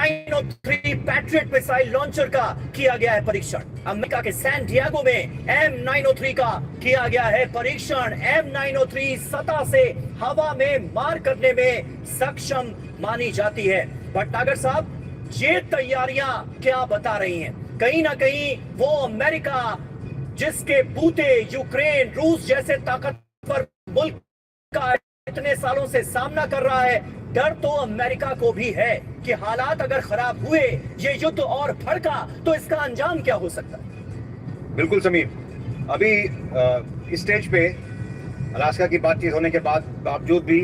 M903 patriot missile launcher का किया गया है परीक्षण। अमेरिका के सैन डिएगो में M903 का किया गया है परीक्षण। M903 सतह से हवा में मार करने में सक्षम मानी जाती है। भटनागर साहब, ये तैयारियां क्या बता रही हैं? कहीं ना कहीं वो अमेरिका जिसके बूते यूक्रेन, रूस जैसे ताकतवर मुल्क का इतने सालों से सामना कर रहा है, डर तो अमेरिका को भी है कि हालात अगर खराब हुए, ये युद्ध और भड़का, तो इसका अंजाम क्या हो सकता है? बिल्कुल समीर, अभी इस स्टेज पे अलास्का की बातचीत होने के बावजूद भी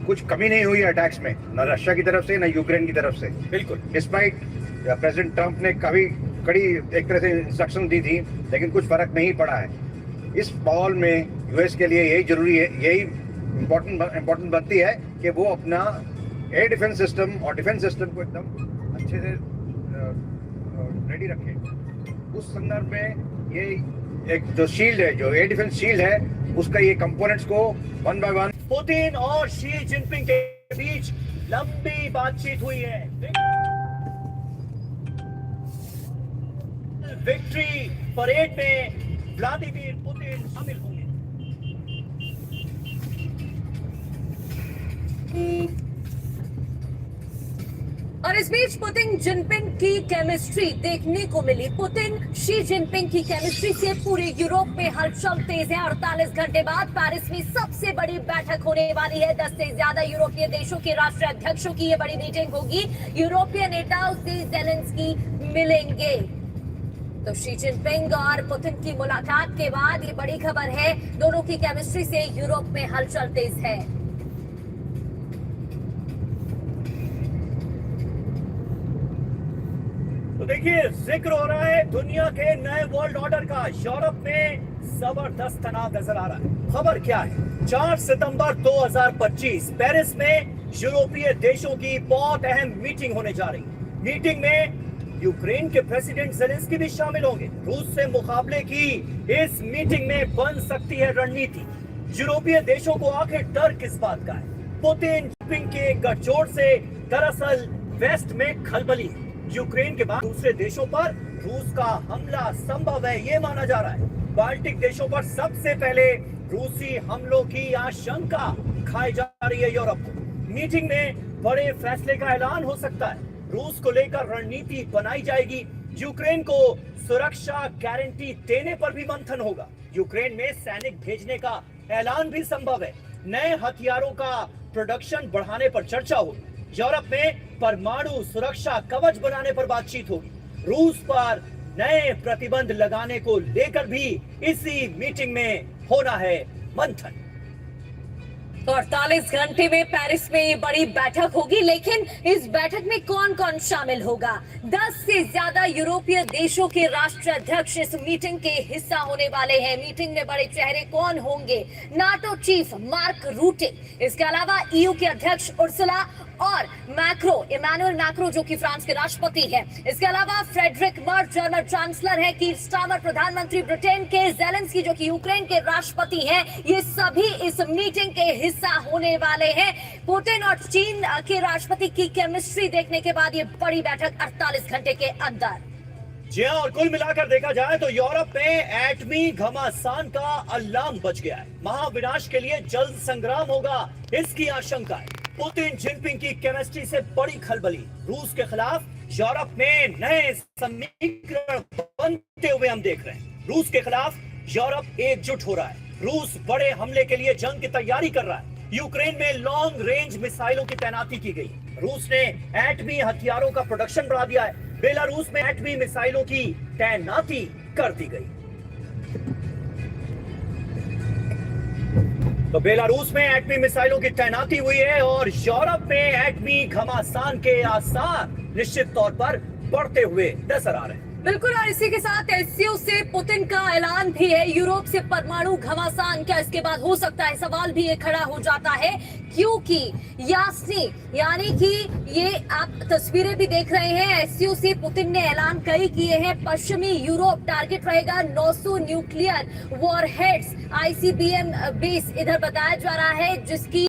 कुछ कमी नहीं हुई अटैक्स में, न रशिया की तरफ से न यूक्रेन की तरफ से। बिल्कुल, डिस्पाइट प्रेसिडेंट ट्रंप ने कभी कड़ी एक तरह से इंस्ट्रक्शन दी थी, लेकिन कुछ फर्क नहीं पड़ा है। इस माहौल में यूएस के लिए यही जरूरी है, यही इम्पोर्टेंट बनती है कि वो अपना एयर डिफेंस सिस्टम और डिफेंस सिस्टम को एकदम अच्छे से रेडी रखें। उस संदर्भ में ये एक जो शील्ड है, जो एयर डिफेंस शील्ड है, उसका ये कंपोनेंट्स को वन बाय वन। पुतिन और शी जिनपिंग के बीच लंबी बातचीत हुई है। विक्ट्री परेड में व्लादिमीर पुतिन शामिल होंगे। और इस बीच पुतिन जिनपिंग की केमिस्ट्री देखने को मिली। पुतिन शी जिनपिंग की केमिस्ट्री से पूरे यूरोप में हलचल तेज है। 48 घंटे बाद पेरिस में सबसे बड़ी बैठक होने वाली है। 10 से ज्यादा यूरोपीय देशों के राष्ट्राध्यक्षों की ये बड़ी मीटिंग होगी। यूरोपीय नेताओं से ज़ेलेंस्की मिलेंगे। तो शी जिनपिंग और पुतिन की मुलाकात के बाद ये बड़ी खबर है, दोनों की केमिस्ट्री से यूरोप में हलचल तेज है। तो देखिए, जिक्र हो रहा है दुनिया के नए वर्ल्ड ऑर्डर का। यूरोप में जबरदस्त तनाव नजर आ रहा है। खबर क्या है? 4 सितंबर 2025 पेरिस में यूरोपीय देशों की बहुत अहम मीटिंग होने जा रही है। मीटिंग में यूक्रेन के प्रेसिडेंट ज़ेलेंस्की भी शामिल होंगे। रूस से मुकाबले की इस मीटिंग में बन सकती है रणनीति। यूरोपीय देशों को आखिर डर किस बात का है? पुतिन के गठजोड़ से दरअसल वेस्ट में खलबली है। यूक्रेन के बाद दूसरे देशों पर रूस का हमला संभव है, ये माना जा रहा है। बाल्टिक देशों पर सबसे पहले रूसी हमलों की आशंका खाई जा रही है यूरोप को। मीटिंग में बड़े फैसले का ऐलान हो सकता है। रूस को लेकर रणनीति बनाई जाएगी। यूक्रेन को सुरक्षा गारंटी देने पर भी मंथन होगा। यूक्रेन में सैनिक भेजने का ऐलान भी संभव है। नए हथियारों का प्रोडक्शन बढ़ाने पर चर्चा होगी। यूरोप में परमाणु सुरक्षा कवच बनाने पर बातचीत होगी। रूस पर नए प्रतिबंध लगाने को लेकर भी इसी मीटिंग में होना है मंथन। 48 घंटे में पेरिस में ये बड़ी बैठक होगी, लेकिन इस बैठक में कौन कौन शामिल होगा? 10 से ज्यादा यूरोपीय देशों के राष्ट्राध्यक्ष इस मीटिंग के हिस्सा होने वाले हैं। मीटिंग में बड़े चेहरे कौन होंगे? नाटो चीफ मार्क रूटे, इसके अलावा ईयू के अध्यक्ष उर्सुला और इमैनुअल मैक्रो जो कि फ्रांस के राष्ट्रपति हैं। इसके अलावा फ्रेडरिक मर्ज जर्मन चांसलर है, कीर स्टारमर प्रधानमंत्री ब्रिटेन के, ज़ेलेंस्की जो कि यूक्रेन के राष्ट्रपति हैं, ये सभी इस मीटिंग के हिस्सा होने वाले हैं। पुतिन और चीन के राष्ट्रपति की केमिस्ट्री देखने के बाद ये बड़ी बैठक 48 घंटे के अंदर। जी हाँ, और कुल मिलाकर देखा जाए तो यूरोप में एटमी घमासान का अलार्म बज गया है। महाविनाश के लिए जल्द संग्राम होगा, इसकी आशंका है। पुतिन जिनपिंग की केमिस्ट्री से बड़ी खलबली। रूस के खिलाफ यूरोप में नए समीकरण बनते हुए हम देख रहे हैं। रूस के खिलाफ यूरोप एकजुट हो रहा है। रूस बड़े हमले के लिए जंग की तैयारी कर रहा है। यूक्रेन में लॉन्ग रेंज मिसाइलों की तैनाती की गई। रूस ने एटमी हथियारों का प्रोडक्शन बढ़ा दिया है। बेलारूस में एटमी मिसाइलों की तैनाती कर दी गई। तो बेलारूस में एटमी मिसाइलों की तैनाती हुई है और यूरोप में एटमी घमासान के आसार निश्चित तौर पर बढ़ते हुए नजर आ रहे हैं। बिल्कुल, और इसी के साथ एससीओ से पुतिन का ऐलान भी है। यूरोप से परमाणु घमासान क्या इसके बाद हो सकता है? सवाल भी ये खड़ा हो जाता है, क्योंकि यास्नी यानी कि ये आप तस्वीरें भी देख रहे हैं, एससीओ से पुतिन ने ऐलान कई किए हैं। पश्चिमी यूरोप टारगेट रहेगा 900 न्यूक्लियर वॉरहेड्स, आईसीबीएम बेस इधर बताया जा रहा है, जिसकी